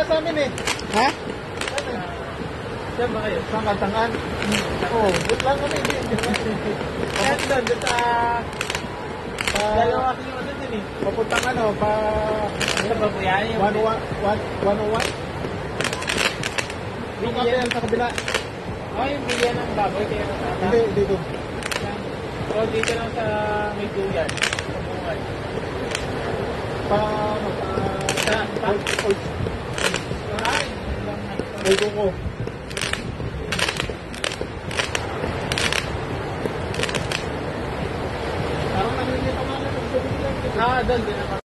sa amin eh. Ha? Diyan ba kayo? Saan Kantangan? Oo, doon lang kami. Kahit doon sa... Dalawa kasi yung ano din eh. Papuntang ano, ano ba po yan? 101? Doon kami yan sa kabila. Yung bilihan ng baboy kaya nasata? Hindi, dito. O, dito lang sa may tuyan. Sa bungal. Ay, ko. Parang nalilito nga na. Doon din naman.